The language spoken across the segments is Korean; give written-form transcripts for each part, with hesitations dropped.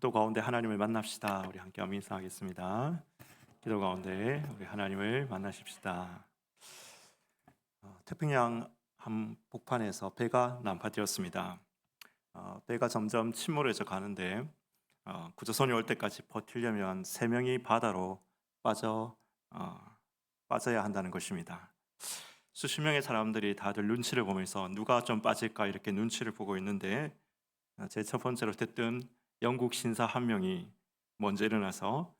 기도 가운데 하나님을 만납시다. 우리 함께 한번 인사하겠습니다. 기도 가운데 우리 하나님을 만나십시다. 태평양 한복판에서 배가 난파되었습니다. 배가 점점 침몰해져 가는데 구조선이 올 때까지 버티려면 3명이 바다로 빠져야 한다는 것입니다. 수십 명의 사람들이 다들 눈치를 보면서 누가 좀 빠질까 이렇게 눈치를 보고 있는데 제 첫 번째로 됐던 영국 신사 한 명이 먼저 일어나서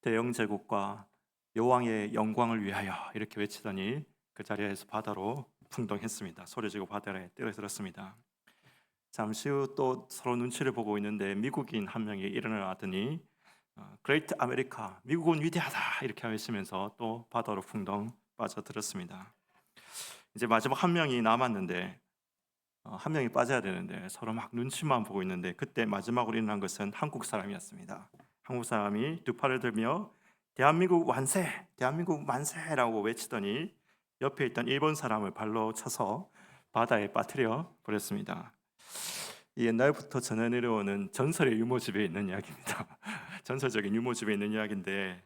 대영 제국과 여왕의 영광을 위하여 이렇게 외치더니 그 자리에서 바다로 풍덩했습니다. 소리지고 바다에 뛰어들었습니다. 잠시 후 또 서로 눈치를 보고 있는데 미국인 한 명이 일어나더니 그레이트 아메리카, 미국은 위대하다 이렇게 외치면서 또 바다로 풍덩 빠져들었습니다. 이제 마지막 한 명이 남았는데 한 명이 빠져야 되는데 서로 막 눈치만 보고 있는데 그때 마지막으로 일어난 것은 한국 사람이었습니다. 한국 사람이 두 팔을 들며 대한민국 만세, 대한민국 만세라고 외치더니 옆에 있던 일본 사람을 발로 쳐서 바다에 빠뜨려 버렸습니다. 옛날부터 전해 내려오는 전설의 유모집에 있는 이야기입니다. 전설적인 유모집에 있는 이야기인데,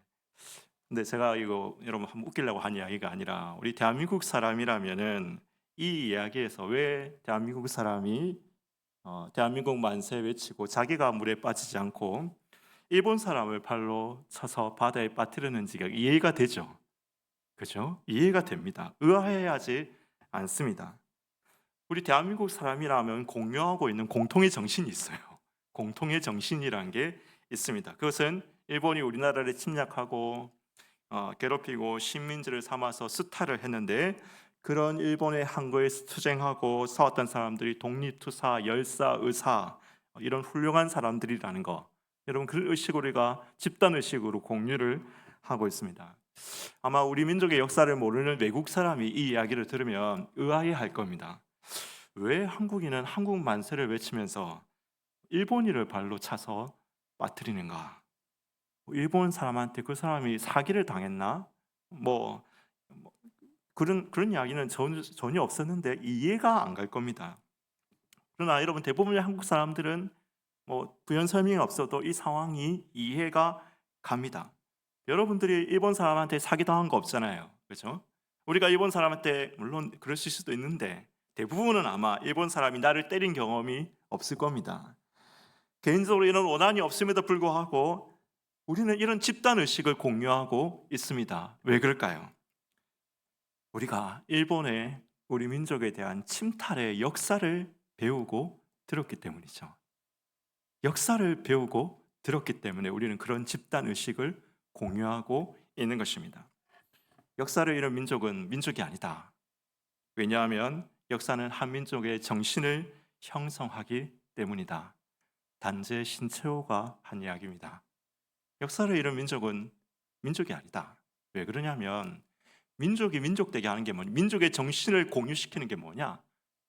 근데 제가 이거 여러분 한번 웃기려고 한 이야기가 아니라 우리 대한민국 사람이라면은 이 이야기에서 왜 대한민국 사람이 대한민국 만세 외치고 자기가 물에 빠지지 않고 일본 사람을 발로 쳐서 바다에 빠뜨리는지가 이해가 되죠. 그죠? 이해가 됩니다. 의아해하지 않습니다. 우리 대한민국 사람이라면 공유하고 있는 공통의 정신이 있어요. 공통의 정신이란 게 있습니다. 그것은 일본이 우리나라를 침략하고 괴롭히고 식민지를 삼아서 수탈을 했는데 그런 일본의 항거에 투쟁하고 싸웠던 사람들이 독립투사, 열사, 의사 이런 훌륭한 사람들이라는 거, 여러분 그 의식을 우리가 집단의식으로 공유를 하고 있습니다. 아마 우리 민족의 역사를 모르는 외국 사람이 이 이야기를 들으면 의아해할 겁니다. 왜 한국인은 한국 만세를 외치면서 일본인을 발로 차서 빠뜨리는가? 일본 사람한테 그 사람이 사기를 당했나? 뭐 그런 이야기는 전혀 없었는데 이해가 안 갈 겁니다. 그러나 여러분 대부분의 한국 사람들은 뭐 부연 설명이 없어도 이 상황이 이해가 갑니다. 여러분들이 일본 사람한테 사기당한 거 없잖아요. 그렇죠? 우리가 일본 사람한테 물론 그랬을 수도 있는데 대부분은 아마 일본 사람이 나를 때린 경험이 없을 겁니다. 개인적으로 이런 원한이 없음에도 불구하고 우리는 이런 집단 의식을 공유하고 있습니다. 왜 그럴까요? 우리가 일본의 우리 민족에 대한 침탈의 역사를 배우고 들었기 때문이죠. 역사를 배우고 들었기 때문에 우리는 그런 집단 의식을 공유하고 있는 것입니다. 역사를 잃은 민족은 민족이 아니다. 왜냐하면 역사는 한 민족의 정신을 형성하기 때문이다. 단재 신채호가 한 이야기입니다. 역사를 잃은 민족은 민족이 아니다. 왜 그러냐면 민족이 민족되게 하는 게 뭐냐? 민족의 정신을 공유시키는 게 뭐냐?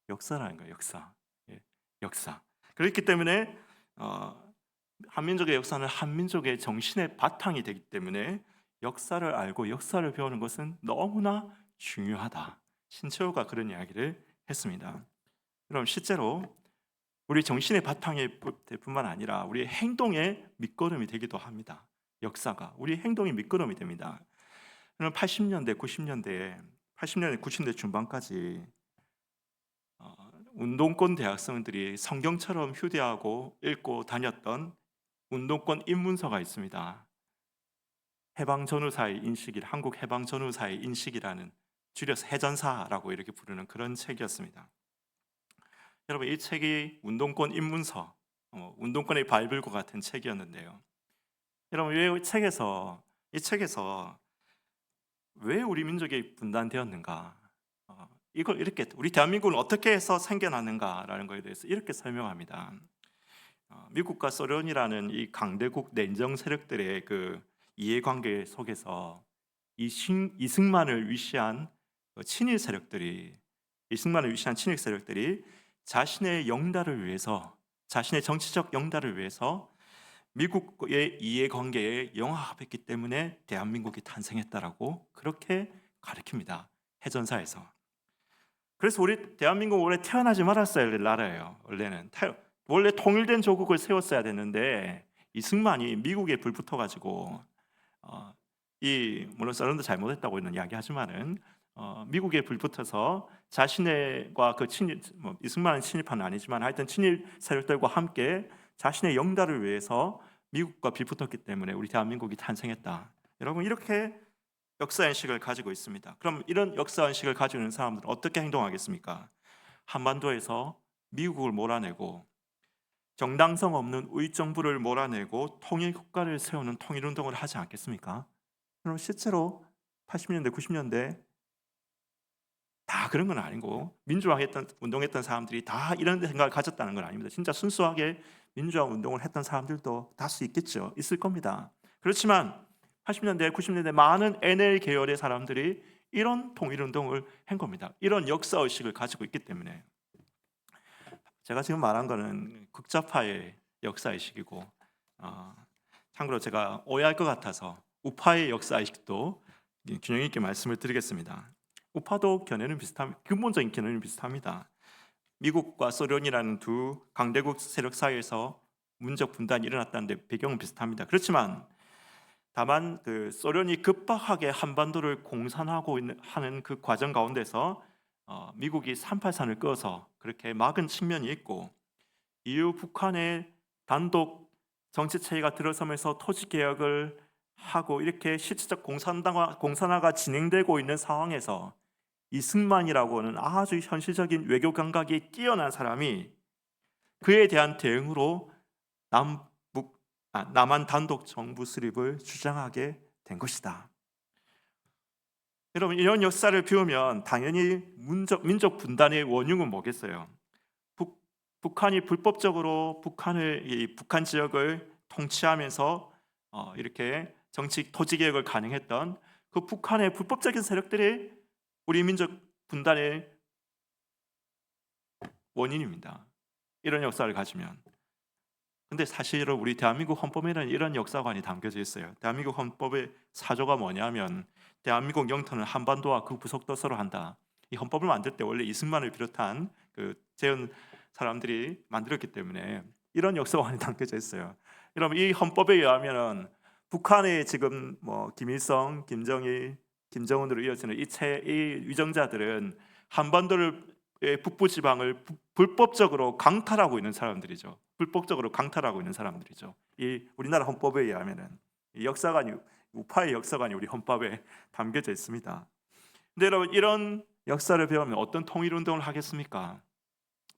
역사라는 거예요. 역사. 예, 역사. 그렇기 때문에 한민족의 역사는 한민족의 정신의 바탕이 되기 때문에 역사를 알고 역사를 배우는 것은 너무나 중요하다. 신채호가 그런 이야기를 했습니다. 그럼 실제로 우리 정신의 바탕이 될 뿐만 아니라 우리의 행동의 밑거름이 되기도 합니다. 역사가 우리 행동의 밑거름이 됩니다. 그럼 80년대, 90년대 중반까지 운동권 대학생들이 성경처럼 휴대하고 읽고 다녔던 운동권 입문서가 있습니다. 해방전후사의 인식이 한국 해방전후사의 인식이라는, 줄여서 해전사라고 이렇게 부르는 그런 책이었습니다. 여러분 이 책이 운동권 입문서, 운동권의 바이블과 같은 책이었는데요. 여러분 이 책에서 왜 우리 민족이 분단되었는가? 이걸 이렇게 우리 대한민국은 어떻게 해서 생겨났는가라는 것에 대해서 이렇게 설명합니다. 미국과 소련이라는 이 강대국 냉정 세력들의 그 이해관계 속에서 이승만을 위시한 친일 세력들이 자신의 영달을 위해서, 자신의 정치적 영달을 위해서 미국의 이해관계에 영합했기 때문에 대한민국이 탄생했다라고 그렇게 가르칩니다. 해전사에서. 그래서 우리 대한민국 원래 태어나지 말았어야 할 나라예요. 원래 통일된 조국을 세웠어야 되는데 이승만이 미국에 불붙어 가지고 이 물론 서른도 잘못했다고는 이야기하지만은 미국에 불붙어서 자신의과 그 친일 이승만은 친일파는 아니지만 하여튼 친일 세력들과 함께 자신의 영달을 위해서 미국과 빌붙었기 때문에 우리 대한민국이 탄생했다. 여러분 이렇게 역사 인식을 가지고 있습니다. 그럼 이런 역사 인식을 가지고 있는 사람들은 어떻게 행동하겠습니까? 한반도에서 미국을 몰아내고 정당성 없는 우익 정부를 몰아내고 통일 국가를 세우는 통일 운동을 하지 않겠습니까? 그럼 실제로 80년대, 90년대 다 그런 건 아니고 민주화했던 운동했던 사람들이 다 이런 생각을 가졌다는 건 아닙니다. 진짜 순수하게 민주화 운동을 했던 사람들도 다수 있겠죠. 있을 겁니다. 그렇지만 80년대, 90년대 많은 NL 계열의 사람들이 이런 통일 운동을 한 겁니다. 이런 역사 의식을 가지고 있기 때문에 제가 지금 말한 거는 극좌파의 역사 의식이고 참고로 제가 오해할 것 같아서 우파의 역사 의식도 균형 있게 말씀을 드리겠습니다. 우파도 견해는 근본적인 견해는 비슷합니다. 미국과 소련이라는 두 강대국 세력 사이에서 문적 분단이 일어났다는데 배경은 비슷합니다. 그렇지만 다만 그 소련이 급박하게 한반도를 공산하고 하는 그 과정 가운데서 미국이 383을 끄어서 그렇게 막은 측면이 있고 이후 북한의 단독 정치 체제가 들어서면서 토지 개혁을 하고 이렇게 실질적 공산화가 진행되고 있는 상황에서 이승만이라고는 아주 현실적인 외교 감각이 뛰어난 사람이 그에 대한 대응으로 남한 단독 정부 수립을 주장하게 된 것이다. 여러분 이런 역사를 배우면 당연히 민족 분단의 원흉은 뭐겠어요? 북한이 불법적으로 북한 지역을 통치하면서 이렇게 정치 토지 개혁을 가능했던 그 북한의 불법적인 세력들이 우리 민족 분단의 원인입니다. 이런 역사를 가지면. 근데 사실은 우리 대한민국 헌법에는 이런 역사관이 담겨져 있어요. 대한민국 헌법의 사조가 뭐냐면 대한민국 영토는 한반도와 그 부속도서로 한다. 이 헌법을 만들 때 원래 이승만을 비롯한 그 재현 사람들이 만들었기 때문에 이런 역사관이 담겨져 있어요. 여러분 이 헌법에 의하면은 북한의 지금 김일성, 김정일, 김정은으로 이어지는 이 위정자들은 한반도를 북부 지방을 불법적으로 강탈하고 있는 사람들이죠. 불법적으로 강탈하고 있는 사람들이죠. 이 우리나라 헌법에 의하면은 이 역사관이 우파의 역사관이 우리 헌법에 담겨져 있습니다. 근데 여러분 이런 역사를 배우면 어떤 통일 운동을 하겠습니까?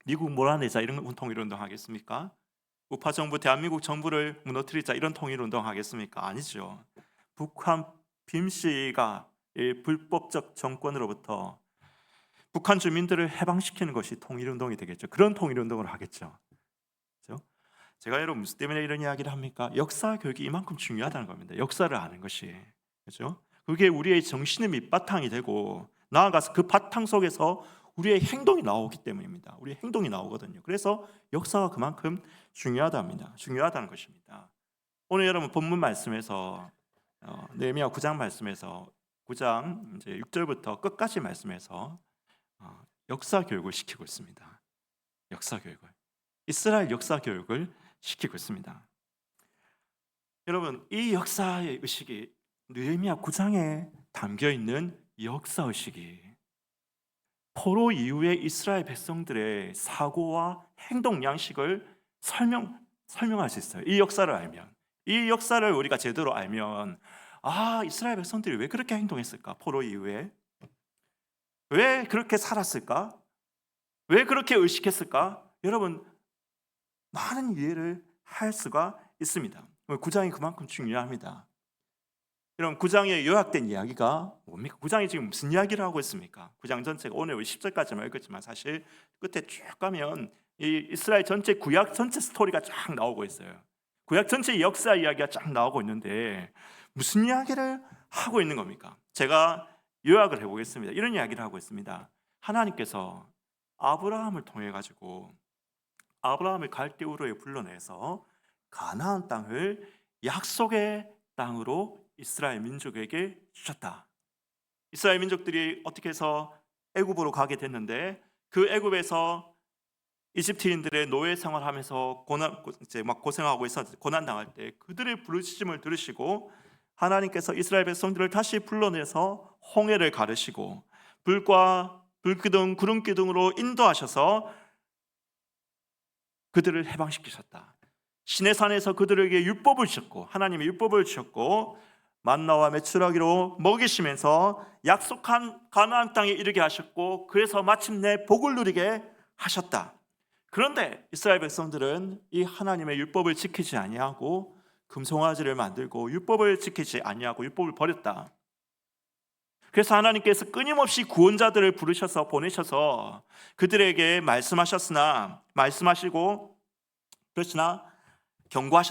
미국 몰아내자 이런 통일 운동 하겠습니까? 우파 정부 대한민국 정부를 무너뜨리자 이런 통일 운동 하겠습니까? 아니죠. 북한 빔씨가 이 불법적 정권으로부터 북한 주민들을 해방시키는 것이 통일운동이 되겠죠. 그런 통일운동을 하겠죠. 그렇죠? 제가 여러분 무슨 때문에 이런 이야기를 합니까? 역사 교육이 이만큼 중요하다는 겁니다. 역사를 아는 것이. 그렇죠? 그게 우리의 정신의 밑바탕이 되고 나아가서 그 바탕 속에서 우리의 행동이 나오기 때문입니다. 우리의 행동이 나오거든요. 그래서 역사가 그만큼 중요하다는 것입니다. 오늘 여러분 본문 말씀에서 느헤미야 9장 말씀에서 9장 이제 6절부터 끝까지 말씀에서 역사 교육을 시키고 있습니다. 역사 교육을 이스라엘 역사 교육을 시키고 있습니다. 여러분 이 역사의 의식이 느헤미야 9장에 담겨 있는 역사 의식이 포로 이후에 이스라엘 백성들의 사고와 행동 양식을 설명할 수 있어요. 이 역사를 알면 이 역사를 우리가 제대로 알면 이스라엘 백성들이 왜 그렇게 행동했을까? 포로 이후에 왜 그렇게 살았을까? 왜 그렇게 의식했을까? 여러분 많은 이해를 할 수가 있습니다. 9장이 그만큼 중요합니다. 여러분 9장에 요약된 이야기가 뭡니까? 9장이 지금 무슨 이야기를 하고 있습니까? 9장 전체가 오늘 10절까지만 읽었지만 사실 끝에 쭉 가면 이 이스라엘 전체 구약 전체 스토리가 쫙 나오고 있어요. 구약 전체 역사 이야기가 쫙 나오고 있는데 무슨 이야기를 하고 있는 겁니까? 제가 요약을 해보겠습니다. 이런 이야기를 하고 있습니다. 하나님께서 아브라함을 통해 가지고 아브라함을 갈대 우르에 불러내서 가나안 땅을 약속의 땅으로 이스라엘 민족에게 주셨다. 이스라엘 민족들이 어떻게 해서 애굽으로 가게 됐는데 그 애굽에서 이집트인들의 노예 생활하면서 이제 막 고생하고 있어 고난 당할 때 그들의 부르짖음을 들으시고 하나님께서 이스라엘 백성들을 다시 불러내서 홍해를 가르시고 불기둥 구름 기둥으로 인도하셔서 그들을 해방시키셨다. 시내산에서 그들에게 율법을 주셨고 하나님의 율법을 주셨고 만나와 메추라기로 먹이시면서 약속한 가나안 땅에 이르게 하셨고 그래서 마침내 복을 누리게 하셨다. 그런데 이스라엘 백성들은 이 하나님의 율법을 지키지 아니하고 금송아지를 만들고 율법을 지키지 아니하고 율법을 버렸다. 그래서 하나님께서 끊임없이 구원자들을 부르셔서 보내셔서 그들에게 말씀하시고 그렇으나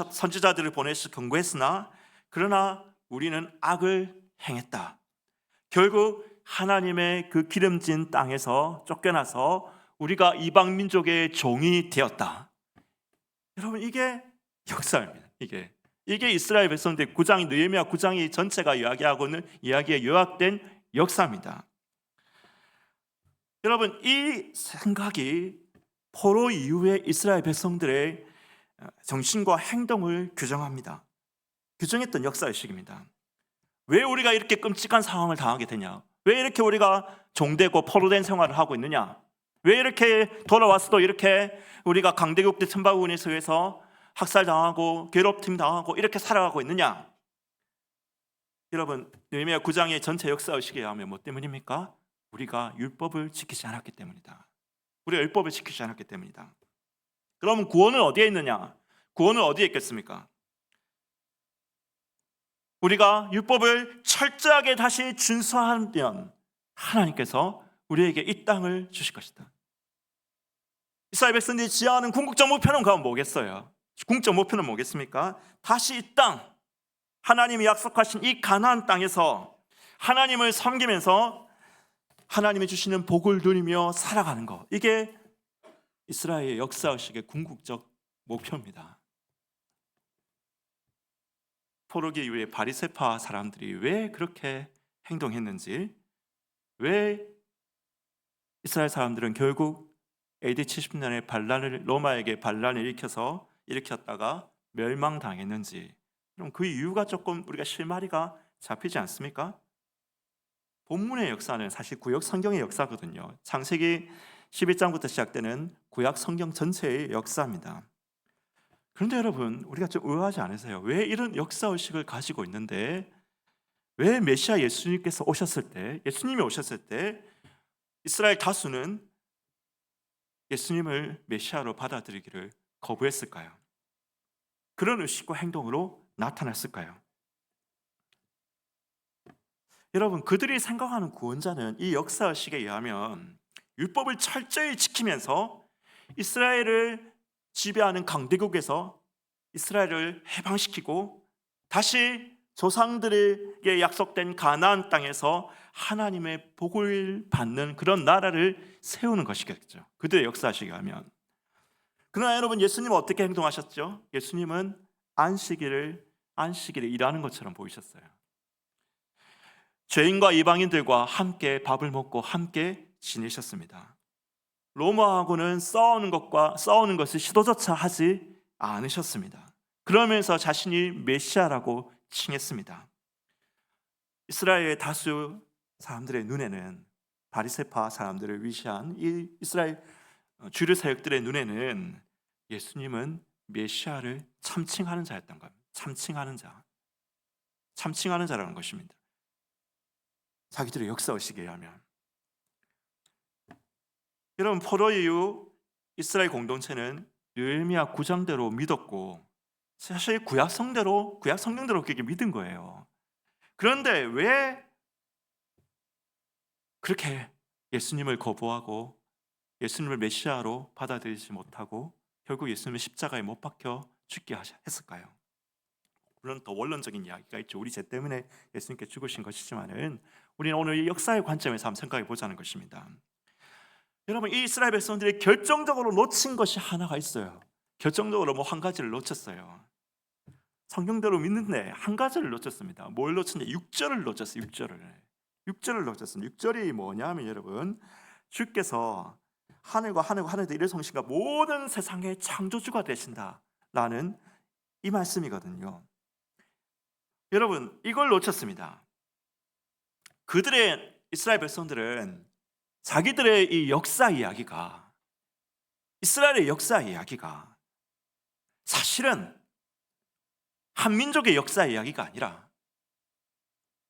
선지자들을 보내서 경고했으나 그러나 우리는 악을 행했다. 결국 하나님의 그 기름진 땅에서 쫓겨나서 우리가 이방 민족의 종이 되었다. 여러분 이게 역사입니다. 이게 이스라엘 백성들 느헤미야 9장이 전체가 이야기하고는 이야기에 요약된 역사입니다. 여러분 이 생각이 포로 이후에 이스라엘 백성들의 정신과 행동을 규정했던 역사의식입니다. 왜 우리가 이렇게 끔찍한 상황을 당하게 되냐? 왜 이렇게 우리가 종되고 포로된 생활을 하고 있느냐? 왜 이렇게 돌아왔어도 이렇게 우리가 강대국대 천바군에 의해서 학살당하고 괴롭힘 당하고 이렇게 살아가고 있느냐? 여러분 느헤미야 9장의 전체 역사의식에 의하면 뭐 때문입니까? 우리가 율법을 지키지 않았기 때문이다. 우리가 율법을 지키지 않았기 때문이다. 그럼 구원은 어디에 있느냐? 구원은 어디에 있겠습니까? 우리가 율법을 철저하게 다시 준수하면 하나님께서 우리에게 이 땅을 주실 것이다. 이스라엘 백성들이 지향하는 궁극적 목표는 그럼 뭐겠어요? 궁극적 목표는 뭐겠습니까? 다시 이 땅, 하나님이 약속하신 이 가나안 땅에서 하나님을 섬기면서 하나님이 주시는 복을 누리며 살아가는 것. 이게 이스라엘의 역사의식의 궁극적 목표입니다. 포로기 이후에 바리새파 사람들이 왜 그렇게 행동했는지, 왜 이스라엘 사람들은 결국 AD 70년에 로마에게 반란을 일으켰다가 멸망당했는지, 그럼 그 이유가 조금 우리가 실마리가 잡히지 않습니까? 본문의 역사는 사실 구약 성경의 역사거든요. 창세기 11장부터 시작되는 구약 성경 전체의 역사입니다. 그런데 여러분 우리가 좀 의아하지 않으세요? 왜 이런 역사의식을 가지고 있는데 왜 메시아 예수님이 오셨을 때 이스라엘 다수는 예수님을 메시아로 받아들이기를 거부했을까요? 그런 의식과 행동으로 나타났을까요? 여러분 그들이 생각하는 구원자는 이 역사의식에 의하면 율법을 철저히 지키면서 이스라엘을 지배하는 강대국에서 이스라엘을 해방시키고 다시 조상들에게 약속된 가나안 땅에서 하나님의 복을 받는 그런 나라를 세우는 것이겠죠. 그들의 역사의식에 의하면. 그러나 여러분 예수님은 어떻게 행동하셨죠? 예수님은 안식일을 일하는 것처럼 보이셨어요. 죄인과 이방인들과 함께 밥을 먹고 함께 지내셨습니다. 로마하고는 싸우는 것을 시도조차 하지 않으셨습니다. 그러면서 자신이 메시아라고 칭했습니다. 이스라엘의 다수 사람들의 눈에는 바리새파 사람들을 위시한 이 이스라엘 주류 세력들의 눈에는 예수님은 메시아를 참칭하는 자였던 겁니다. 참칭하는 자라는 것입니다. 자기들의 역사의식에 의하면. 여러분 포로 이후 이스라엘 공동체는 느헤미야 9장대로 믿었고 사실 구약 성경대로 그렇게 믿은 거예요. 그런데 왜 그렇게 예수님을 거부하고 예수님을 메시아로 받아들이지 못하고 결국 예수님을 십자가에 못 박혀 죽게 했을까요? 물론 더 원론적인 이야기가 있죠. 우리 죄 때문에 예수님께 죽으신 것이지만은 우리는 오늘 이 역사의 관점에서 한번 생각해 보자는 것입니다. 여러분 이 이스라엘 백성들이 결정적으로 놓친 것이 하나가 있어요. 결정적으로 한 가지를 놓쳤어요. 성경대로 믿는데 한 가지를 놓쳤습니다. 뭘 놓쳤냐? 6절을 놓쳤어요. 6절을 놓쳤습니다. 6절이 뭐냐면 여러분 주께서 하늘과 하늘도 이를 성신과 모든 세상의 창조주가 되신다라는 이 말씀이거든요. 여러분, 이걸 놓쳤습니다. 그들의 이스라엘 백성들은 자기들의 이 역사 이야기가, 이스라엘의 역사 이야기가 사실은 한 민족의 역사 이야기가 아니라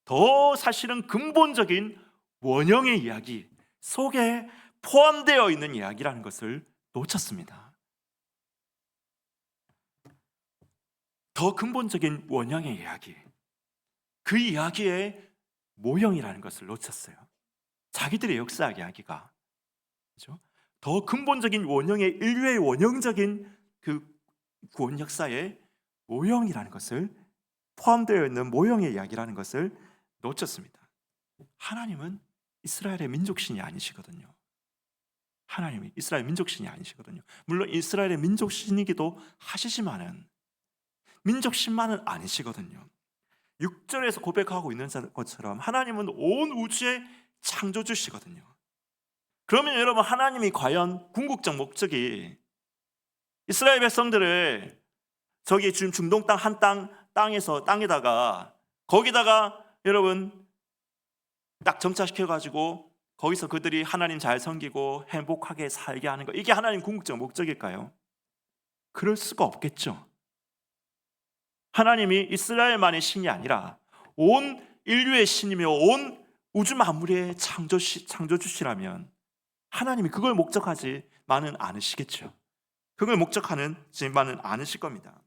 더 사실은 근본적인 원형의 이야기 속에 포함되어 있는 이야기라는 것을 놓쳤습니다. 더 근본적인 원형의 이야기, 그 이야기의 모형이라는 것을 놓쳤어요. 자기들의 역사 이야기가, 그렇죠? 더 근본적인 원형의, 인류의 원형적인 그 구원 역사의 모형이라는 것을, 포함되어 있는 모형의 이야기라는 것을 놓쳤습니다. 하나님은 이스라엘의 민족신이 아니시거든요. 하나님이 이스라엘 민족신이 아니시거든요. 물론 이스라엘의 민족신이기도 하시지만은 민족신만은 아니시거든요. 6절에서 고백하고 있는 것처럼 하나님은 온 우주의 창조주시거든요. 그러면 여러분, 하나님이 과연 궁극적 목적이 이스라엘 백성들을 저기 지금 중동 땅 한 땅에다가 거기다가 여러분 딱 정착시켜가지고 거기서 그들이 하나님 잘 섬기고 행복하게 살게 하는 거, 이게 하나님 궁극적 목적일까요? 그럴 수가 없겠죠. 하나님이 이스라엘만의 신이 아니라 온 인류의 신이며 온 우주 만물의 창조주시라면 하나님이 그걸 목적하지만은 않으시겠죠. 그걸 목적하지만은 않으실 겁니다.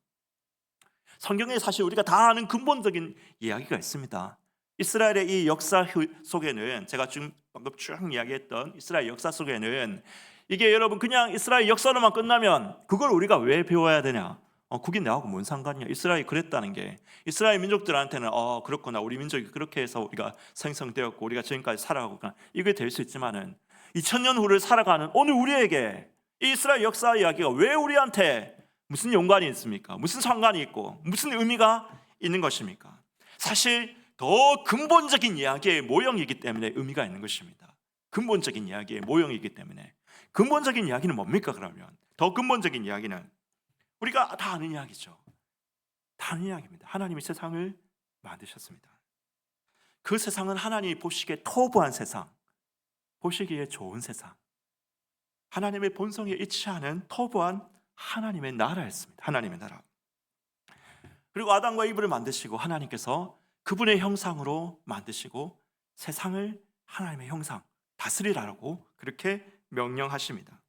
성경에 사실 우리가 다 아는 근본적인 이야기가 있습니다. 이스라엘의 이 역사 속에는, 제가 지금 방금 쭉 이야기했던 이스라엘 역사 속에는, 이게 여러분 그냥 이스라엘 역사로만 끝나면 그걸 우리가 왜 배워야 되냐? 그게 나하고 뭔 상관이냐? 이스라엘이 그랬다는 게 이스라엘 민족들한테는 그렇구나, 우리 민족이 그렇게 해서 우리가 생성되었고 우리가 지금까지 살아가고 있구나, 이게 될 수 있지만은 2000년 후를 살아가는 오늘 우리에게 이 이스라엘 역사 이야기가 왜 우리한테 무슨 연관이 있습니까? 무슨 상관이 있고 무슨 의미가 있는 것입니까? 사실 더 근본적인 이야기의 모형이기 때문에 의미가 있는 것입니다. 근본적인 이야기의 모형이기 때문에. 근본적인 이야기는 뭡니까? 그러면 더 근본적인 이야기는 우리가 다 아는 이야기죠. 다 아는 이야기입니다. 하나님이 세상을 만드셨습니다. 그 세상은 하나님이 보시기에 터부한 세상, 보시기에 좋은 세상, 하나님의 본성에 일치하는 터부한 하나님의 나라였습니다. 하나님의 나라. 그리고 아담과 이브를 만드시고 하나님께서 그분의 형상으로 만드시고 세상을 하나님의 형상, 다스리라고 그렇게 명령하십니다.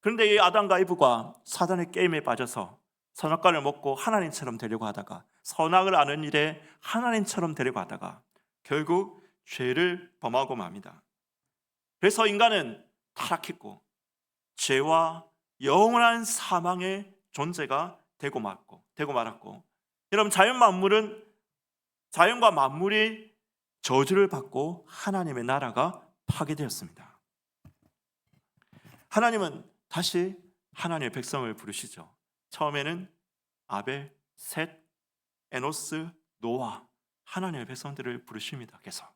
그런데 이 아담과 이브가 사단의 게임에 빠져서 선악과를 먹고 하나님처럼 되려고 하다가, 선악을 아는 일에 하나님처럼 되려고 하다가 결국 죄를 범하고 맙니다. 그래서 인간은 타락했고 죄와 영원한 사망의 존재가 되고 말았고, 여러분, 자연과 만물이 저주를 받고 하나님의 나라가 파괴되었습니다. 하나님은 다시 하나님의 백성을 부르시죠. 처음에는 아벨, 셋, 에노스, 노아, 하나님의 백성들을 부르십니다. 계속.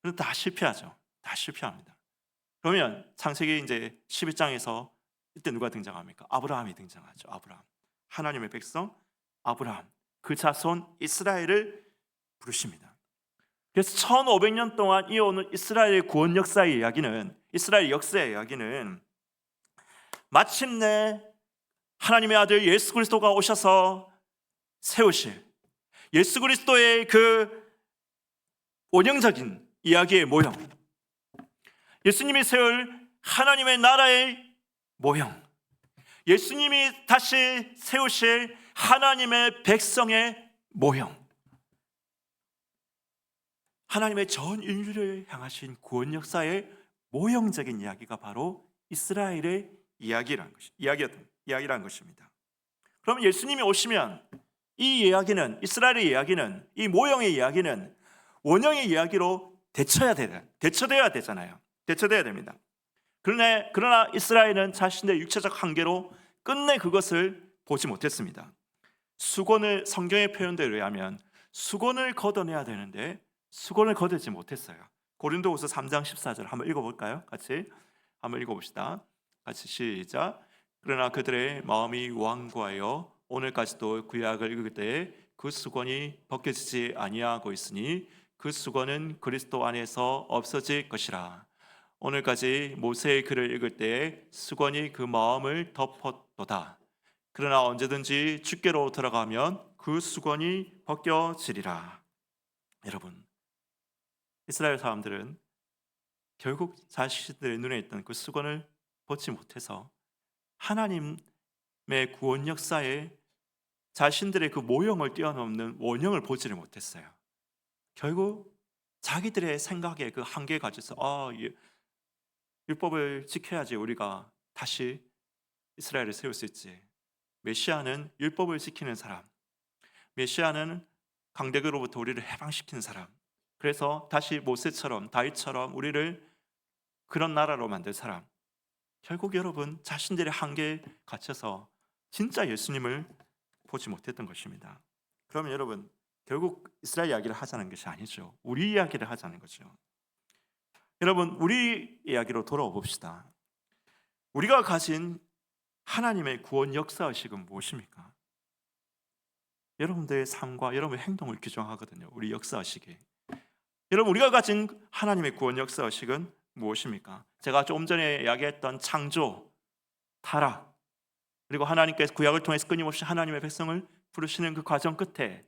그런데 다 실패하죠. 다 실패합니다. 그러면 창세기 이제 11장에서 이때 누가 등장합니까? 아브라함이 등장하죠. 아브라함, 하나님의 백성 아브라함, 그 자손 이스라엘을 부르십니다. 그래서 1500년 동안 이어오는 이스라엘의 구원 역사의 이야기는, 이스라엘 역사의 이야기는 마침내 하나님의 아들 예수 그리스도가 오셔서 세우실 예수 그리스도의 그 원형적인 이야기의 모형, 예수님이 세울 하나님의 나라의 모형, 예수님이 다시 세우실 하나님의 백성의 모형, 하나님의 전 인류를 향하신 구원 역사의 모형적인 이야기가 바로 이스라엘의 이야기라는 것입니다. 그럼 예수님이 오시면 이 이야기는, 이스라엘의 이야기는, 이 모형의 이야기는 원형의 이야기로 대처되어야 되잖아요. 대처되어야 됩니다. 그러나 이스라엘은 자신의 육체적 한계로 끝내 그것을 보지 못했습니다. 성경의 표현대로 의하면 수건을 걷어내야 되는데 수건을 거두지 못했어요. 고린도후서 3장 14절 한번 읽어볼까요? 같이. 한번 읽어봅시다. 같이 시작. 그러나 그들의 마음이 완고하여 오늘까지도 구약을 읽을 때 그 수건이 벗겨지지 아니하고 있으니 그 수건은 그리스도 안에서 없어질 것이라. 오늘까지 모세의 글을 읽을 때 수건이 그 마음을 덮었도다. 그러나 언제든지 주께로 들어가면 그 수건이 벗겨지리라. 여러분, 이스라엘 사람들은 결국 자신들의 눈에 있던 그 수건을 벗지 못해서 하나님의 구원 역사에 자신들의 그 모형을 뛰어넘는 원형을 보지를 못했어요. 결국 자기들의 생각에 그 한계에 갇혀서 율법을 지켜야지 우리가 다시 이스라엘을 세울 수 있지. 메시아는 율법을 지키는 사람, 메시아는 강대국으로부터 우리를 해방시키는 사람, 그래서 다시 모세처럼 다윗처럼 우리를 그런 나라로 만들 사람. 결국 여러분 자신들의 한계에 갇혀서 진짜 예수님을 보지 못했던 것입니다. 그러면 여러분 결국 이스라엘 이야기를 하자는 것이 아니죠. 우리 이야기를 하자는 거죠. 여러분 우리 이야기로 돌아와 봅시다. 우리가 가진 하나님의 구원 역사의식은 무엇입니까? 여러분들의 삶과 여러분의 행동을 규정하거든요. 우리 역사의식이. 여러분 우리가 가진 하나님의 구원 역사의식은 무엇입니까? 제가 좀 전에 이야기했던 창조, 타락, 그리고 하나님께서 구약을 통해서 끊임없이 하나님의 백성을 부르시는 그 과정 끝에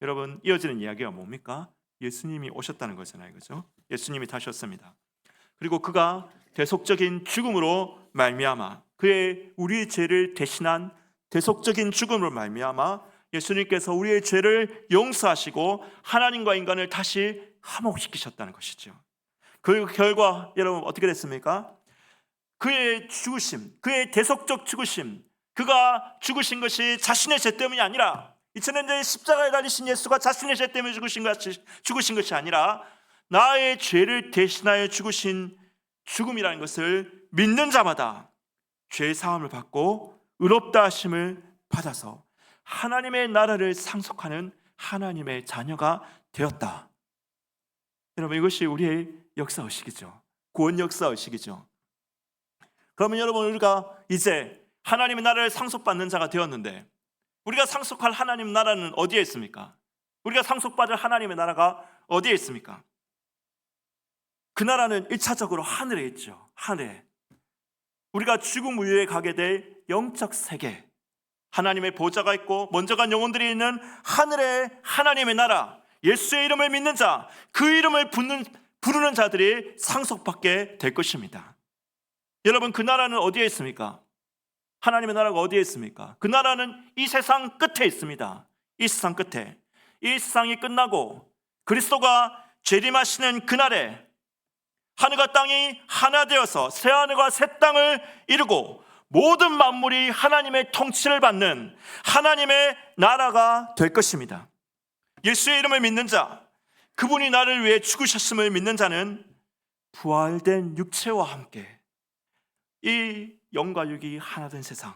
여러분 이어지는 이야기가 뭡니까? 예수님이 오셨다는 거잖아요. 그죠? 예수님이 다셨습니다. 그리고 그가 대속적인 죽음으로 말미암아 그의 우리의 죄를 대신한 대속적인 죽음으로 말미암아 예수님께서 우리의 죄를 용서하시고 하나님과 인간을 다시 화목시키셨다는 것이죠. 그 결과 여러분 어떻게 됐습니까? 그의 죽으심, 그의 대속적 죽으심, 그가 죽으신 것이 자신의 죄 때문이 아니라 2000년 전에 십자가에 달리신 예수가 자신의 죄 때문에 죽으신 것이 아니라 나의 죄를 대신하여 죽으신 죽음이라는 것을 믿는 자마다 죄 사함을 받고 의롭다 하심을 받아서 하나님의 나라를 상속하는 하나님의 자녀가 되었다. 여러분 이것이 우리의 역사의식이죠. 구원 역사의식이죠. 그러면 여러분 우리가 이제 하나님의 나라를 상속받는 자가 되었는데 우리가 상속할 하나님 나라는 어디에 있습니까? 우리가 상속받을 하나님의 나라가 어디에 있습니까? 그 나라는 1차적으로 하늘에 있죠. 하늘에. 우리가 죽음 이후에 가게 될 영적 세계, 하나님의 보좌가 있고 먼저 간 영혼들이 있는 하늘의 하나님의 나라, 예수의 이름을 믿는 자, 그 이름을 부르는 자들이 상속받게 될 것입니다. 여러분 그 나라는 어디에 있습니까? 하나님의 나라가 어디에 있습니까? 그 나라는 이 세상 끝에 있습니다. 이 세상 끝에. 이 세상이 끝나고 그리스도가 재림하시는 그날에 하늘과 땅이 하나 되어서 새 하늘과 새 땅을 이루고 모든 만물이 하나님의 통치를 받는 하나님의 나라가 될 것입니다. 예수의 이름을 믿는 자, 그분이 나를 위해 죽으셨음을 믿는 자는 부활된 육체와 함께 이 영과 육이 하나 된 세상,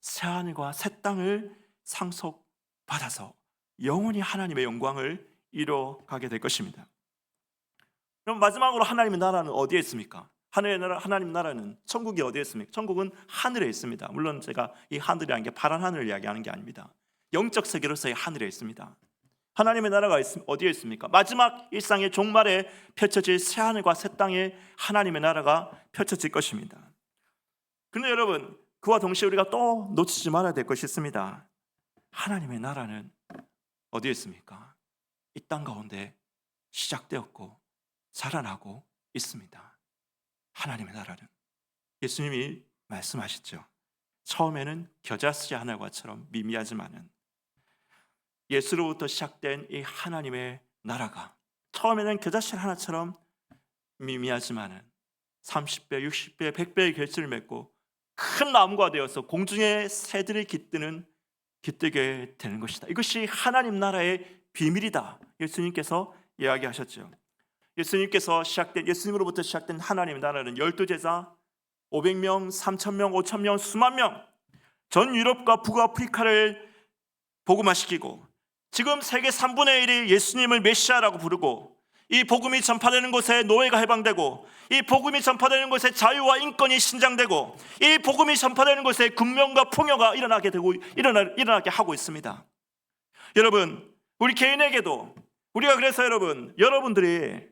새 하늘과 새 땅을 상속받아서 영원히 하나님의 영광을 이뤄가게 될 것입니다. 그럼 마지막으로 하나님의 나라는 어디에 있습니까? 하나님 나라는 천국이 어디에 있습니까? 천국은 하늘에 있습니다. 물론 제가 이 하늘이라는 게 파란 하늘을 이야기하는 게 아닙니다. 영적 세계로서의 하늘에 있습니다. 하나님의 나라가 어디에 있습니까? 마지막 일상의 종말에 펼쳐질 새 하늘과 새 땅에 하나님의 나라가 펼쳐질 것입니다. 그런데 여러분 그와 동시에 우리가 또 놓치지 말아야 될 것이 있습니다. 하나님의 나라는 어디에 있습니까? 이 땅 가운데 시작되었고 자라나고 있습니다. 하나님의 나라는 예수님이 말씀하셨죠. 처음에는 겨자씨 하나과처럼 미미하지만은 예수로부터 시작된 이 하나님의 나라가 처음에는 겨자씨 하나처럼 미미하지만은 30배, 60배, 100배의 결실을 맺고 큰 나무가 되어서 공중에 새들이 깃들게 되는 것이다. 이것이 하나님 나라의 비밀이다. 예수님께서 이야기하셨죠. 예수님으로부터 시작된 하나님의 나라는 12제자 500명, 3,000명, 5,000명, 수만 명 전 유럽과 북아프리카를 복음화시키고 지금 세계 3분의 1이 예수님을 메시아라고 부르고 이 복음이 전파되는 곳에 노예가 해방되고, 이 복음이 전파되는 곳에 자유와 인권이 신장되고, 이 복음이 전파되는 곳에 군명과 풍요가 일어나게 하고 있습니다. 여러분, 우리 개인에게도 우리가 그래서 여러분들이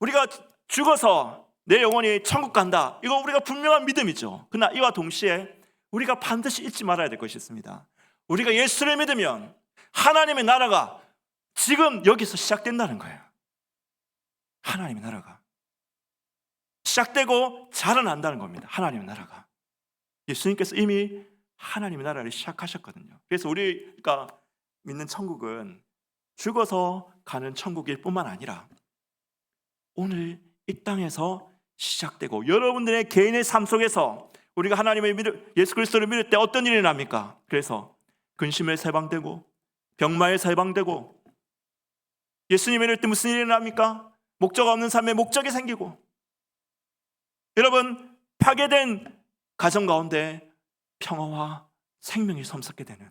우리가 죽어서 내 영혼이 천국 간다, 이거 우리가 분명한 믿음이죠. 그러나 이와 동시에 우리가 반드시 잊지 말아야 될 것이 있습니다. 우리가 예수를 믿으면 하나님의 나라가 지금 여기서 시작된다는 거예요. 하나님의 나라가 시작되고 자라난다는 겁니다. 하나님의 나라가. 예수님께서 이미 하나님의 나라를 시작하셨거든요. 그래서 우리가 믿는 천국은 죽어서 가는 천국일 뿐만 아니라 오늘 이 땅에서 시작되고, 여러분들의 개인의 삶 속에서 우리가 예수 그리스도를 믿을 때 어떤 일이 납니까? 그래서 근심에서 해방되고, 병마에서 해방되고, 예수님을 믿을 때 무슨 일이 납니까? 목적 없는 삶에 목적이 생기고, 여러분, 파괴된 가정 가운데 평화와 생명이 샘솟게 되는,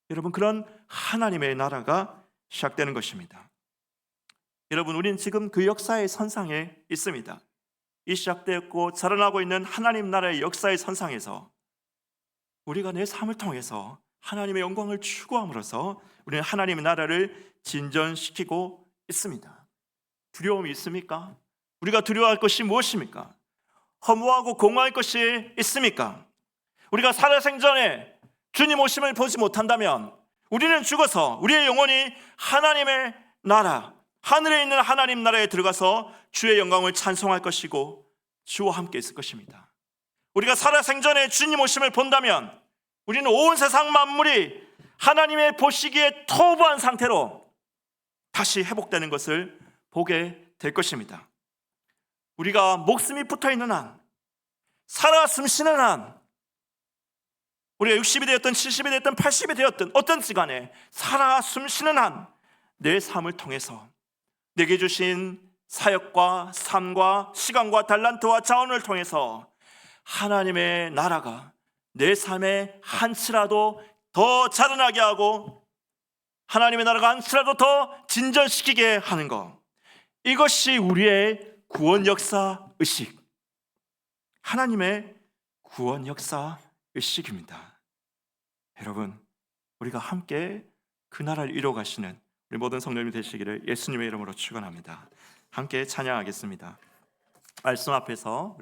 여러분, 그런 하나님의 나라가 시작되는 것입니다. 여러분, 우리는 지금 그 역사의 선상에 있습니다. 이 시작되었고 자라나고 있는 하나님 나라의 역사의 선상에서 우리가 내 삶을 통해서 하나님의 영광을 추구함으로써 우리는 하나님의 나라를 진전시키고 있습니다. 두려움이 있습니까? 우리가 두려워할 것이 무엇입니까? 허무하고 공허할 것이 있습니까? 우리가 살아생전에 주님 오심을 보지 못한다면 우리는 죽어서 우리의 영혼이 하나님의 나라, 하늘에 있는 하나님 나라에 들어가서 주의 영광을 찬송할 것이고 주와 함께 있을 것입니다. 우리가 살아생전에 주님 오심을 본다면 우리는 온 세상 만물이 하나님의 보시기에 토부한 상태로 다시 회복되는 것을 보게 될 것입니다. 우리가 목숨이 붙어있는 한, 살아 숨쉬는 한, 우리가 60이 되었든 70이 되었든 80이 되었든 어떤 시간에 살아 숨쉬는 한 내 삶을 통해서 내게 주신 사역과 삶과 시간과 달란트와 자원을 통해서 하나님의 나라가 내 삶에 한치라도 더 자라나게 하고 하나님의 나라가 한치라도 더 진전시키게 하는 것, 이것이 우리의 구원 역사 의식, 하나님의 구원 역사 의식입니다. 여러분, 우리가 함께 그 나라를 이루어 가시는 우리 모든 성도님이 되시기를 예수님의 이름으로 축원합니다. 함께 찬양하겠습니다. 말씀 앞에서